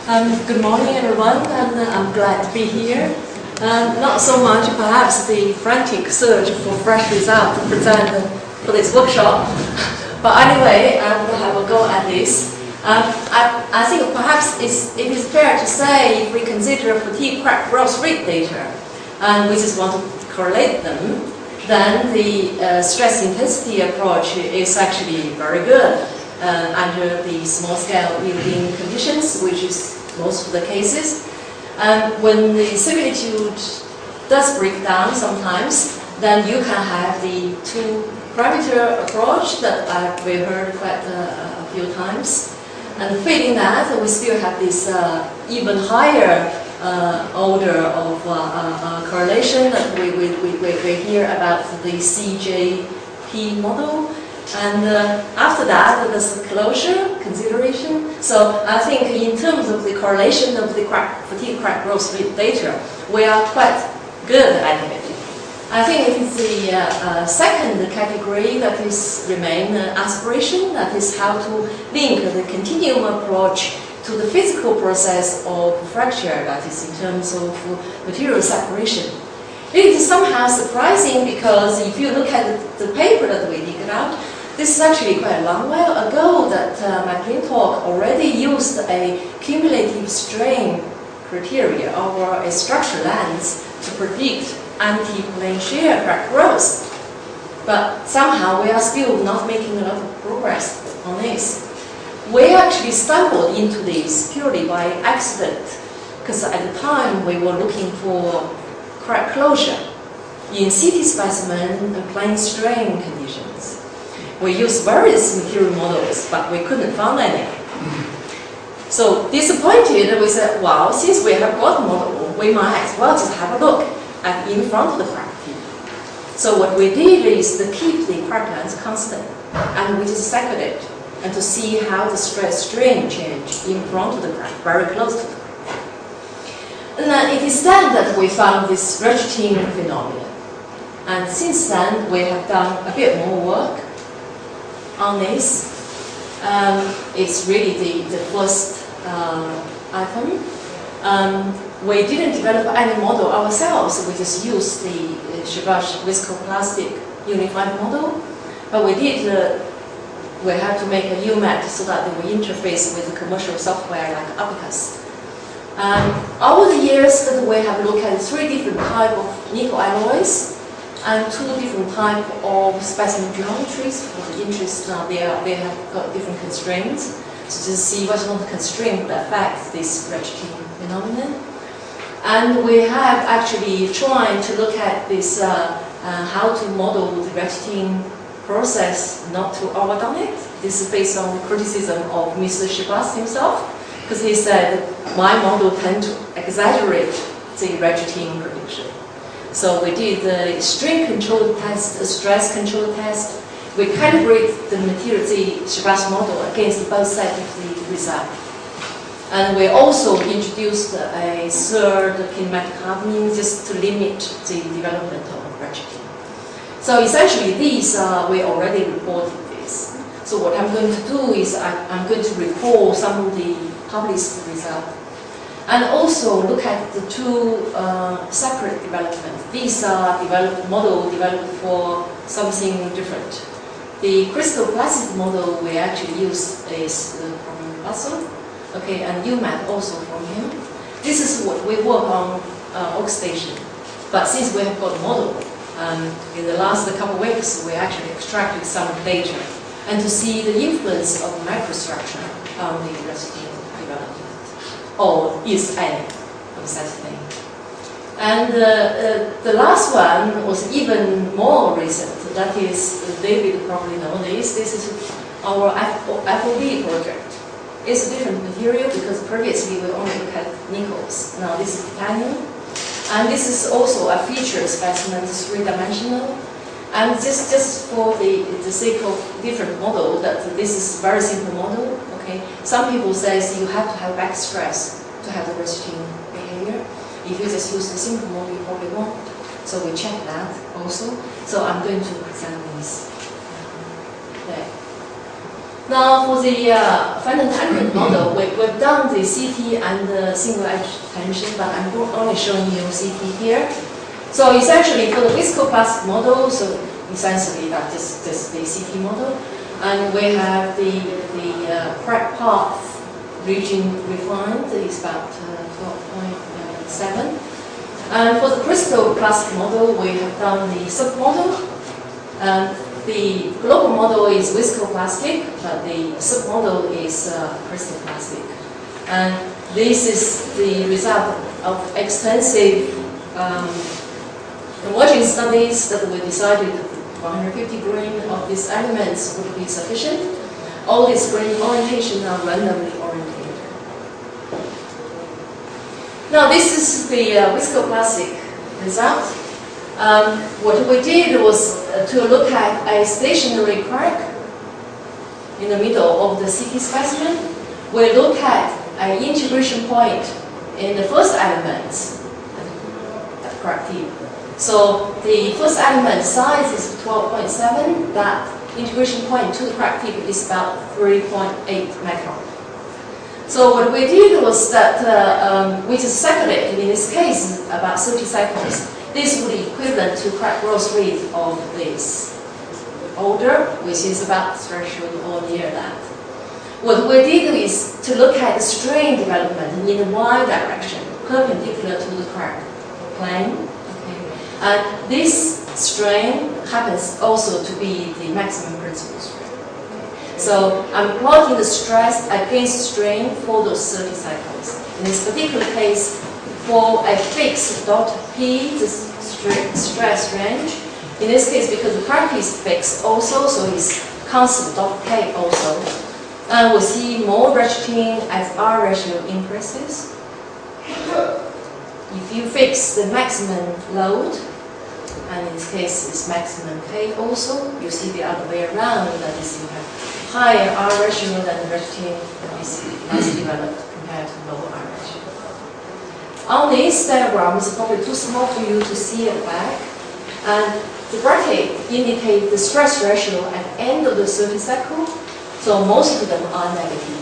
Good morning, everyone, and I'm glad to be here. Not so much, perhaps, the frantic search for fresh results to present for this workshop, but anyway, we'll have a go at this. I think perhaps it is fair to say, if we consider fatigue crack growth rate data, and we just want to correlate them, then the stress intensity approach is actually very good under the small-scale yielding conditions, which is most of the cases. When the similitude does break down sometimes, then you can have the two-parameter approach that we heard quite a few times. And failing that, we still have this even higher order of correlation that we hear about the CJP model. And after that, there's the closure consideration. So I think in terms of the correlation of the fatigue crack growth rate data, we are quite good at it. I think it is the second category that is remain aspiration, that is how to link the continuum approach to the physical process of fracture, that is in terms of material separation. It is somehow surprising because if you look at the paper that we digged out, this is actually quite a long while ago that McClintock already used a cumulative strain criteria over a structure length to predict anti-plane shear crack growth. But somehow we are still not making a lot of progress on this. We actually stumbled into this purely by accident, because at the time we were looking for crack closure in CT specimen and plane strain conditions. We used various material models, but we couldn't find any. So disappointed, we said, well, since we have got a model, we might as well just have a look at in front of the crack tip. So what we did is to keep the crack length constant, and we just cycled it, and to see how the stress strain changed in front of the crack, very close to the crack. And then it is then that we found this ratcheting phenomenon. And since then, we have done a bit more work on this. It's really the first item. We didn't develop any model ourselves. We just used the Viscoplastic unified model. But we did. We had to make a UMAT so that they will interface with the commercial software like Abacus. Over the years, that we have looked at 3 different types of nickel alloys and 2 different types of specimen geometries. For the interest, they have got different constraints. So to see what sort of constraint would affect this ratcheting phenomenon. And we have actually tried to look at this, how to model the ratcheting process, not to overdone it. This is based on the criticism of Mr. Shibas himself, because he said my model tends to exaggerate the ratcheting prediction. So we did the strain control test, a stress control test. We calibrate the material, the Shibas model against both sides of the result. And we also introduced a third kinematic hardening just to limit the development of ratcheting. So essentially these, we already reported this. So what I'm going to do is I'm going to report some of the published results. And also look at the 2 separate developments. These are model developed for something different. The Crystal-Plasticity model we actually use is from Russell, okay, and UMAT also from him. This is what we work on oxidation. But since we have got a model, in the last couple of weeks, we actually extracted some data and to see the influence of microstructure on the ratcheting development, or is any of such thing. And the last one was even more recent. That is, David probably knows this. This is our FOB project. It's a different material because previously we only looked at nickels. Now this is titanium. And this is also a feature specimen, it's 3-dimensional. And just for the sake of different model, that this is a very simple model. Okay, some people say you have to have back stress to have the ratcheting behavior. If you just use the simple model, you probably won't. So we check that also. So I'm going to present this today. Now for the finite tangent model, we've done the CT and the single edge tension, but I'm only showing you CT here. So essentially for the viscoplastic model, so essentially that is the CT model, and we have the crack path region refined is about 12.7. And for the crystal-plastic model, we have done the submodel. The global model is viscoplastic, but the submodel is crystal-plastic. And this is the result of extensive emerging studies that we decided 150 grain of these elements would be sufficient. All these grain orientations are randomly oriented. Now this is the viscoplastic result. What we did was to look at a stationary crack in the middle of the CT specimen. We look at an integration point in the first element at crack tip. So the first element size is 12.7. That integration point to the crack tip is about 3.8 micron. So what we did was that we just cycled it, in this case about 30 cycles. This would be equivalent to crack growth rate of this order, which is about threshold or near that. What we did is to look at the strain development in the y direction, perpendicular to the crack plane. Okay. And this strain happens also to be the maximum principal strain. Okay. So I'm plotting the stress against strain for those 30 cycles. In this particular case, for a fixed dot P, the stress range. In this case, because the crack is fixed also, so it's constant dot K also. And we see more ratcheting as R ratio increases. If you fix the maximum load, and in this case it's maximum K also, you see the other way around, that is you have higher R ratio than the ratcheting is developed compared to lower R ratio. On this diagram, it's probably too small for you to see at the back. And the bracket indicates the stress ratio at the end of the 30 cycle. So most of them are negative.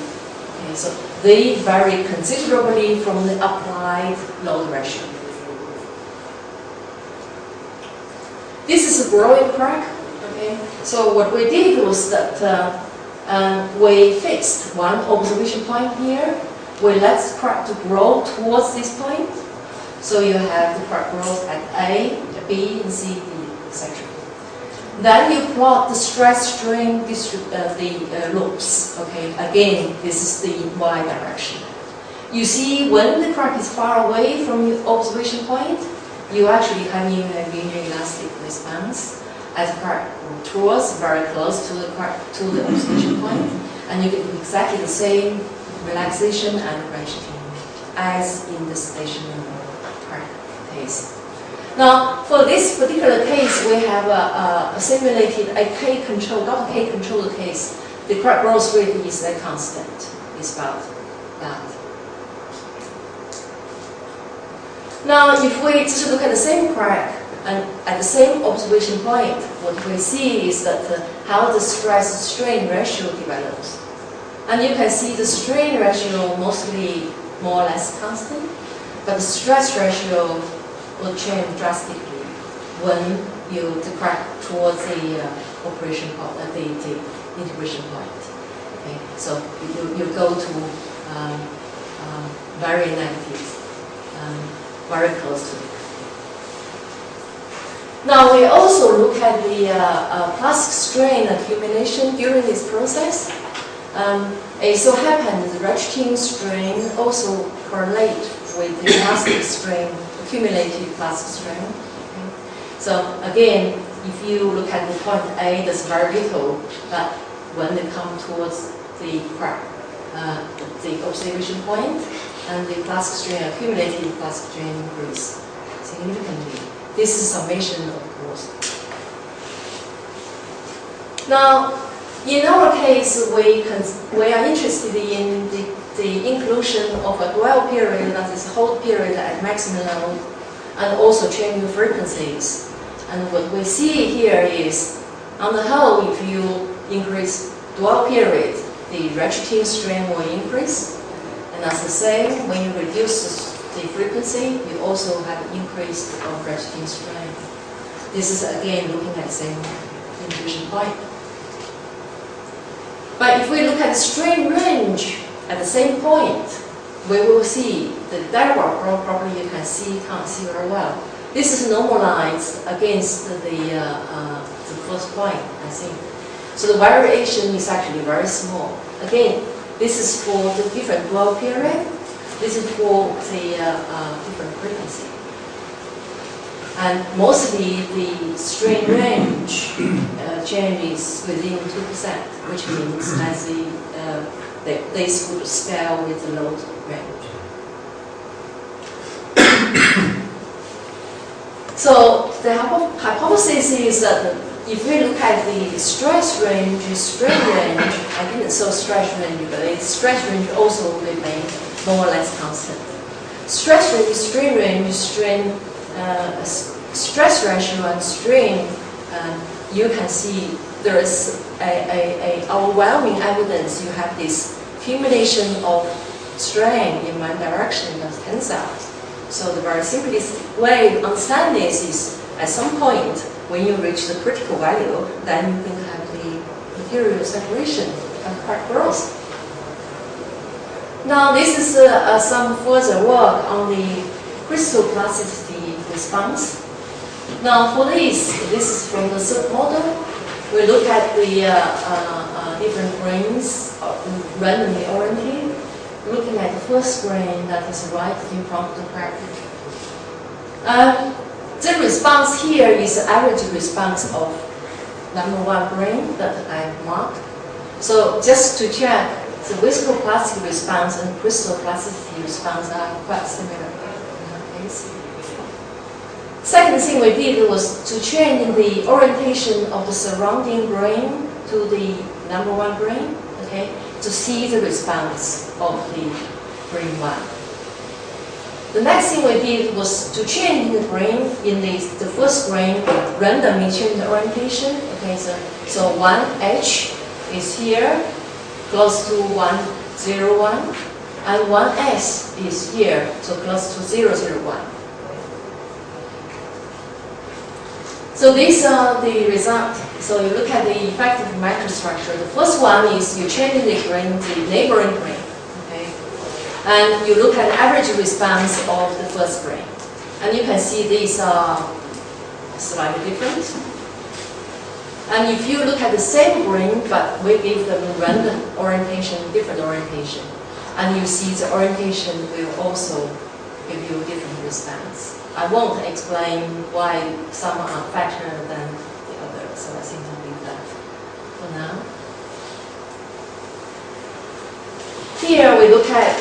Okay, so they vary considerably from the applied load ratio. This is a growing crack. Okay, so what we did was that we fixed one observation point here. We let the crack to grow towards this point. So you have the crack growth at A, B, and C, D, etc. Then you plot the stress strain loops. Okay, again, this is the y direction. You see when the crack is far away from your observation point, you actually have a linear elastic response as the crack towards very close to the observation point, and you get exactly the same relaxation and ratcheting as in the stationary crack case. Now, for this particular case, we have simulated a K control, not a K control case. The crack growth rate is a constant. It's about that. Now, if we just look at the same crack and at the same observation point, what we see is that how the stress-strain ratio develops. And you can see the strain ratio mostly more or less constant, but the stress ratio will change drastically when you crack towards the operation point, the integration point. Okay, so you go to very negative, very close to it. Now we also look at the plastic strain accumulation during this process. It so happens the ratcheting strain also correlate with the plastic strain, accumulated plastic strain. Okay. So again, if you look at the point A, that's very little, but when they come towards the crack, the observation point, and the plastic strain, accumulated plastic strain increase significantly. This is summation, of course. Now, in our case, we are interested in the inclusion of a dwell period, that is hold period at maximum level, and also changing frequencies. And what we see here is, on the whole, if you increase dwell period, the ratcheting strain will increase, and as the the same. When you reduce the frequency, you also have increased of ratcheting strength. This is again looking at the same intuition point. But if we look at the strain range at the same point, we will see the diagram probably you can't see very well. This is normalized against the first point, I think. So the variation is actually very small. Again, this is for the different dwell period. This is for the different frequency. And mostly the strain range changes within 2%, which means as this would scale with the load range. So the hypothesis is that if we look at the stress range, strain range, I didn't show stress range, but the stress range also remains more or less constant. Stress range, strain range, stress ratio and strain, you can see there is a overwhelming evidence you have this accumulation of strain in one direction of tensile. So the very simplistic way to understand this is at some point when you reach the critical value, then you can have the material separation and crack growth. Now this is some further work on the Crystal-Plasticity response. Now for this is from the third model. We look at the different grains randomly oriented. Looking at the first grain that is right in front of the crack. The response here is the average response of #1 grain that I marked. So just to check, the viscoplastic response and crystal-plasticity response are quite similar in that case. Second thing we did was to change the orientation of the surrounding grain to the #1 grain, okay, to see the response of the grain 1. The next thing we did was to change the grain in the first grain, randomly change the orientation. Okay, so 1H is here, close to 101, and 1S is here, so close to 001. So these are the results. So you look at the effect of microstructure. The first one is you change the grain, the neighboring grain, okay? And you look at the average response of the first grain. And you can see these are slightly different. And if you look at the same grain, but we give them random orientation, different orientation, and you see the orientation will also give you different response. I won't explain why some are fatter than the others, so I think I'll leave that for now. Here we look at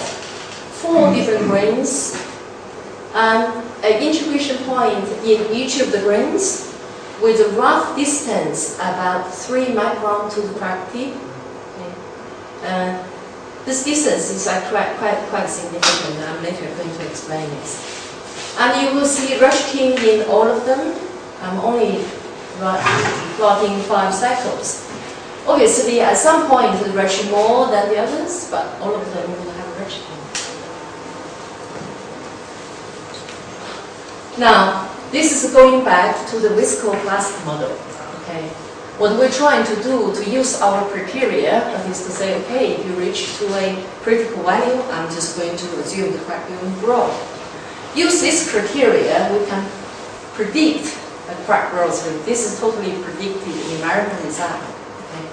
4 different grains and an integration point in each of the grains with a rough distance about 3 micron to the crack tip. Okay. This distance is quite significant. I'm later going to explain this. And you will see ratcheting in all of them. I'm only plotting 5 cycles. Obviously, at some point, it will ratchet more than the others, but all of them will have ratcheting. Now, this is going back to the viscoplastic model. Okay, what we're trying to do to use our criteria, that is to say, okay, if you reach to a critical value, I'm just going to assume the crack will grow. Use this criteria, we can predict the crack growth rate. This is totally predicted in numerical design. Okay.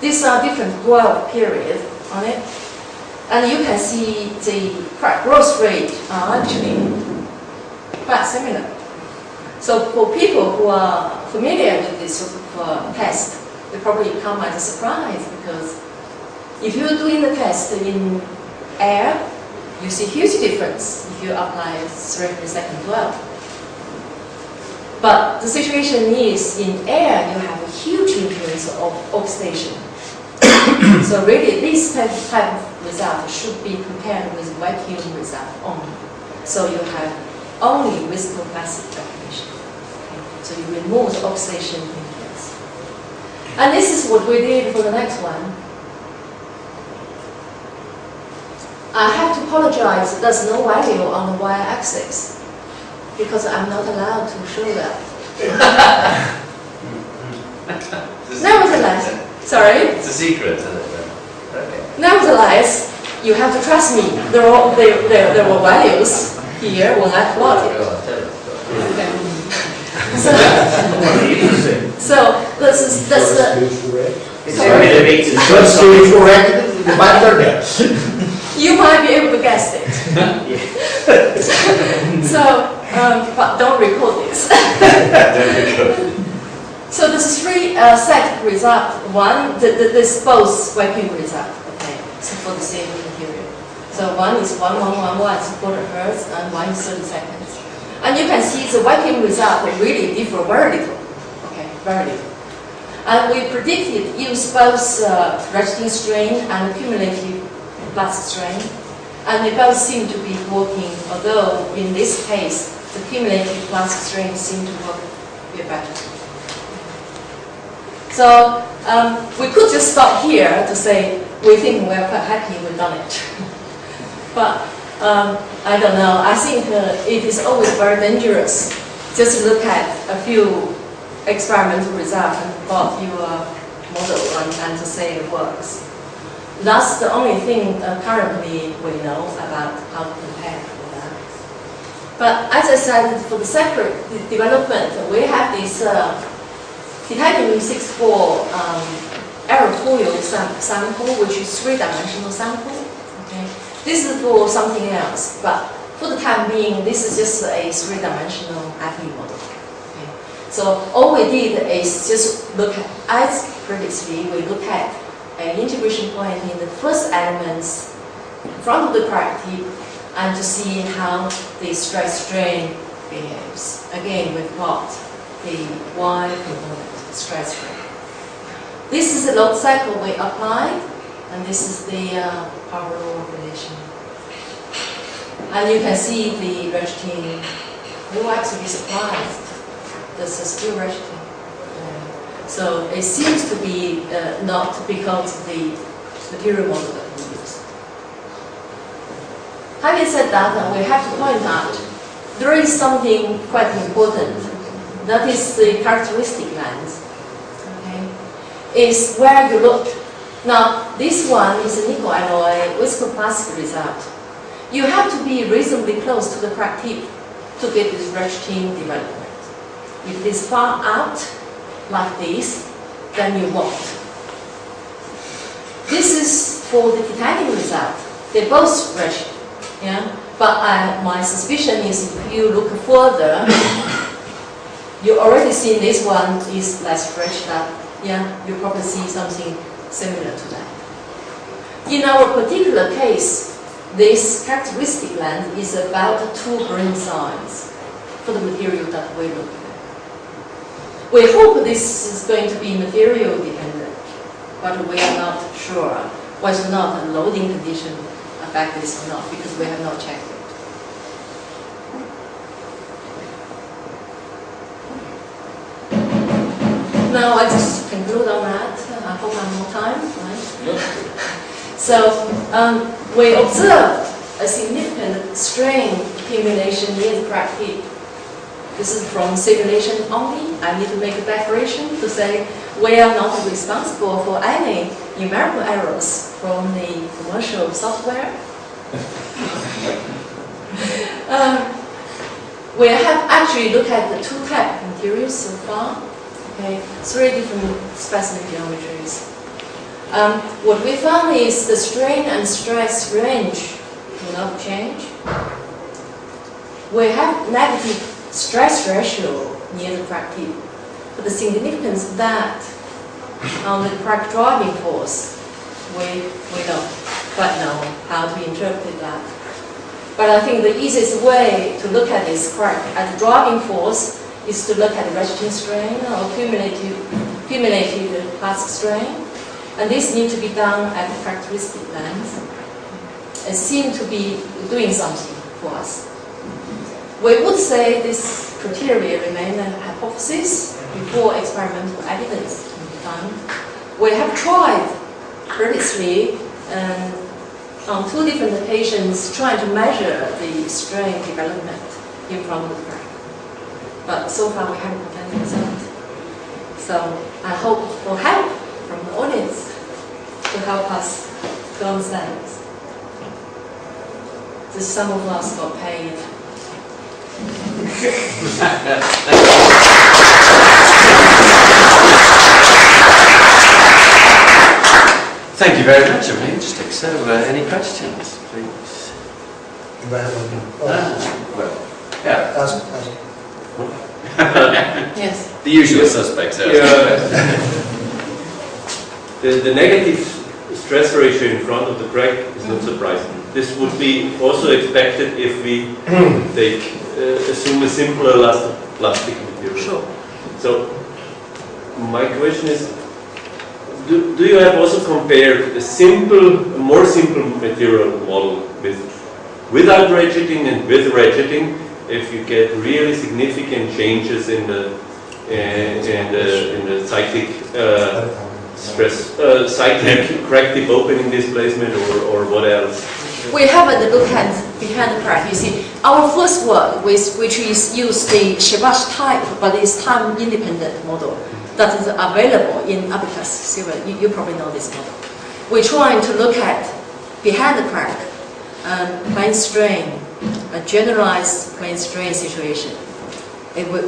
These are different dwell periods on it. And you can see the crack growth rate are actually quite similar. So for people who are familiar with this sort of test, they probably come as a surprise, because if you're doing the test in air, you see huge difference if you apply 3 per second dwell. But the situation is, in air, you have a huge influence of oxidation. So really, this type of result should be compared with vacuum result only. So you have only viscoplastic definition. Okay. So you remove the oxidation influence. And this is what we did for the next one. I have to apologize, there's no value on the y-axis because I'm not allowed to show that. Nevertheless, sorry? It's a secret, isn't it? Okay. Nevertheless, you have to trust me. There were values here when I plotted. Okay. So this is the. Sorry? You might be able to guess it. So, but don't record this. So there's three set of results. One, this both vacuum result. Okay, so for the same material. So one is 1111, it's 4 hertz, and one is 30 seconds. And you can see the vacuum result really differ very little. Okay, very little. And we predicted use both ratcheting strain and cumulative plastic strain, and they both seem to be working. Although in this case, the cumulative plastic strain seem to work a bit better. So we could just stop here to say we think we're quite happy we've done it. But I don't know. I think it is always very dangerous just to look at a few experimental results and plot your model and to say it works. That's the only thing currently we know about how to compare with that. But as I said, for the separate development, we have this titanium 64 aerofoil sample, which is 3-dimensional sample. Okay, this is for something else, but for the time being, this is just a 3-dimensional API model. Okay. So all we did is just look at, as previously, we look at an integration point in the first elements in front of the crack tip, and to see how the stress strain behaves. Again, we plot the Y component stress strain. This is the load cycle we applied, and this is the power law relation. And you can see the ratcheting. You will actually be surprised. This is still ratcheting. So it seems to be not because of the material model that we use. Having said that, we have to point out there is something quite important. That is the characteristic length. Okay, is where you look. Now this one is a nickel alloy viscoplastic result. You have to be reasonably close to the crack tip to get this ratcheting development. If it is far out, like this, then you won't. This is for the titanium result. They both ratchet, yeah. But my suspicion is if you look further, you already see this one is less ratchet up. Yeah, you probably see something similar to that. In our particular case, this characteristic length is about 2 grain size for the material that we look at. We hope this is going to be material dependent, but we are not sure whether or not the loading condition affect this or not, because we have not checked it. Now I just conclude on that. I hope I have more time, right? So we observed a significant strain accumulation near the crack tip. This is from simulation only. I need to make a declaration to say we are not responsible for any numerical errors from the commercial software. We have actually looked at the 2 types of materials so far. Okay, 3 different specimen geometries. What we found is the strain and stress range do not change. We have negative stress ratio near the crack tip, but the significance of that on the crack driving force, we don't quite know how to interpret that. But I think the easiest way to look at this crack at the driving force is to look at the ratcheting strain or cumulative plastic strain, and this needs to be done at the characteristic length. It seems to be doing something for us. We would say this criteria remain a hypothesis before experimental evidence can be found. We have tried previously on 2 different occasions trying to measure the strain development in front of the crack. But so far we haven't got any result. So I hope for help from the audience to help us to understand this. Some of us got paid. Thank you very much. Really interesting. So, any questions, please? Well, yeah. Ask. Yes. The usual suspects. The negative stress ratio in front of the crack is not surprising. This would be also expected if we assume a simpler plastic material. Sure. So my question is, do you have also compared a more simple material model without ratcheting and with ratcheting, if you get really significant changes in the cyclic stress, cyclic crack tip opening displacement, or what else? We haven't looked at behind the crack. You see, our first work, which is use the Shibash type, but it's time-independent model that is available in Abacus Silver. You probably know this model. We're trying to look at behind the crack, plane strain, a generalized plane strain situation.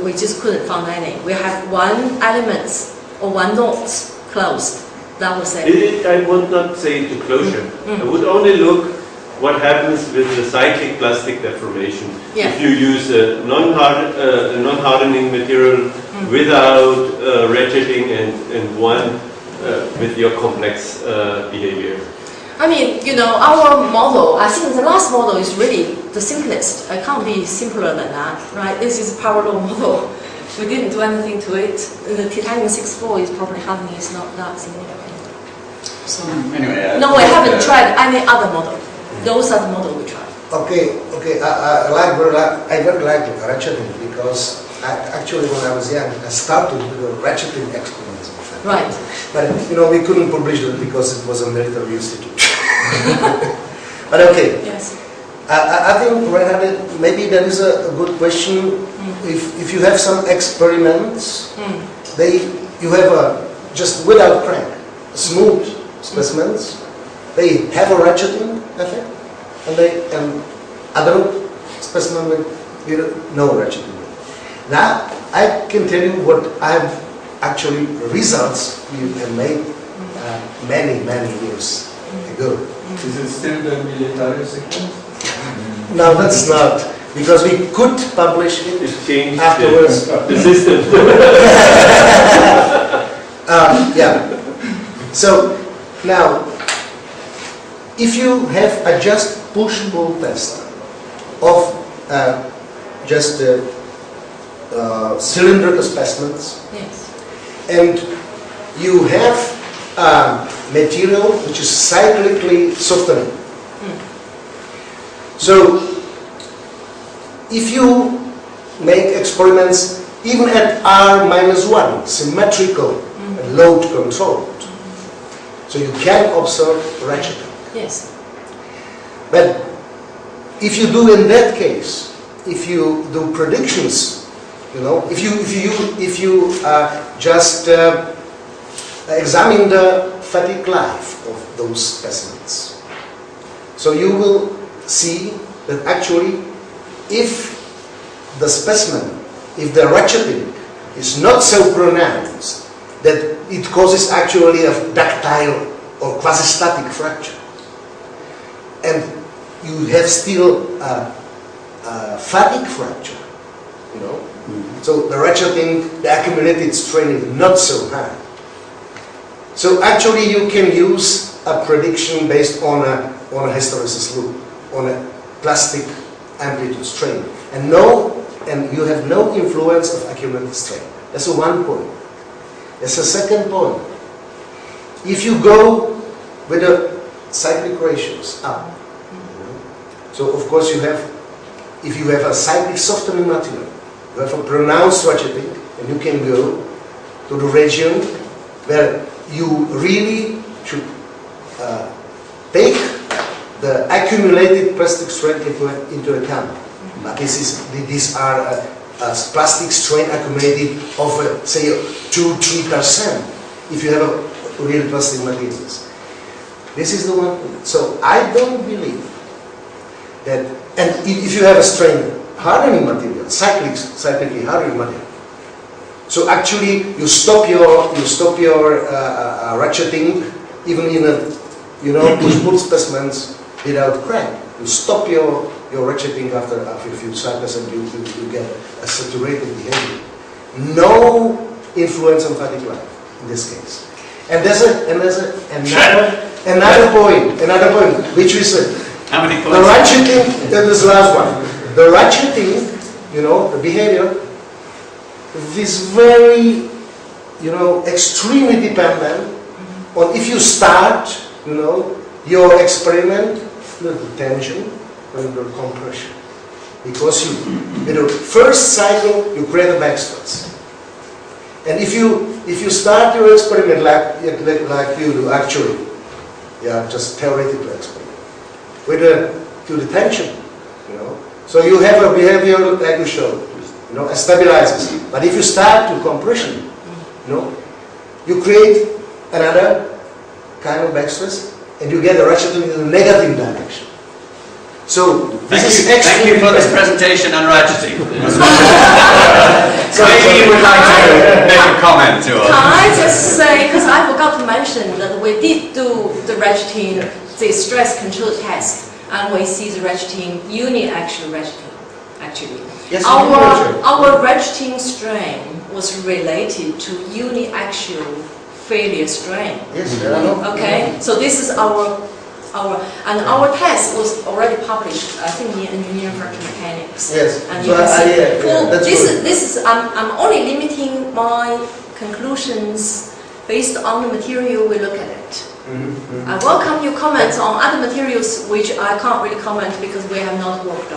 We just couldn't find any. We have one element or one node closed. That was it. I would not say to closure. I would only look what happens with the cyclic plastic deformation. Yeah. If you use a non-hardening material without ratcheting and one with your complex behavior. I mean, you know, our model, I think the last model is really the simplest. It can't be simpler than that, right? This is a power law model. We didn't do anything to it. The titanium 6.4 is probably hardening is not that significant. So anyway, No, we haven't tried any other model. Those are the model we tried. Okay. I very like ratcheting because actually when I was young, I started with the ratcheting experiments. Right. But you know, we couldn't publish it because it was a military institute. But okay. Yes. I think maybe that is a good question. If you have some experiments, you have just without crank, smooth specimens. They have a ratcheting effect, and other specimen with no ratcheting. Now I can tell you what I have actually results we have made many years ago. Is it still the military sequence? No, that's not, because we could publish it afterwards. The system. Yeah. So now, if you have a just push-pull test of just cylindrical specimens, Yes. and you have material which is cyclically softening. So, if you make experiments even at R-1, symmetrical and load controlled, so you can observe ratcheting. Yes. But if you do in that case, if you do predictions, you know, if you just examine the fatigue life of those specimens, so you will see that actually, if the specimen, if the ratcheting is not so pronounced that it causes actually a ductile or quasi-static fracture, and you have still a fatigue fracture, you know, so the ratcheting, the accumulated strain is not so high. So actually you can use a prediction based on a hysteresis loop, on a plastic amplitude strain, and you have no influence of accumulated strain. That's one point. There's a second point. If you go with the cyclic ratios up, so of course if you have a cyclic softening material, you have a pronounced ratcheting, and you can go to the region where you really should take the accumulated plastic strain into account. But these are plastic strain accumulated of say 2-3% if you have a real plastic materials. This is the one. So I don't believe that, and if you have a strain hardening material, cyclically hardening material, so actually you stop your ratcheting even in a push-pull specimens without crank. You stop your ratcheting after a few cycles and you get a saturated behavior. No influence on fatigue life in this case. And there's another point, which is How many points? the ratcheting. This last one. The ratcheting, the behavior is very, extremely dependent on if you start, your experiment with tension and the compression. Because with the first cycle you create a back stress. And if you start your experiment like you do actually, just theoretical experiment, with the tension, so you have a behavior like you showed, it stabilizes. But if you start to compression, you create another kind of back stress, and you get a ratcheting in the negative direction. So Thank you for this presentation on ratcheting. So maybe you would like to make a comment to us. Can I just say, because I forgot to mention that we did do the ratcheting, the stress control test, and we see the ratcheting, uniaxial ratcheting, actually. Yes, our ratcheting strain was related to uniaxial failure strain. Yes, okay, so this is our test was already published, I think, in Engineering Fracture Mechanics. Yes. And So you can see, that's this is I'm only limiting my conclusions based on the material we look at it. I welcome your comments on other materials which I can't really comment because we have not worked on.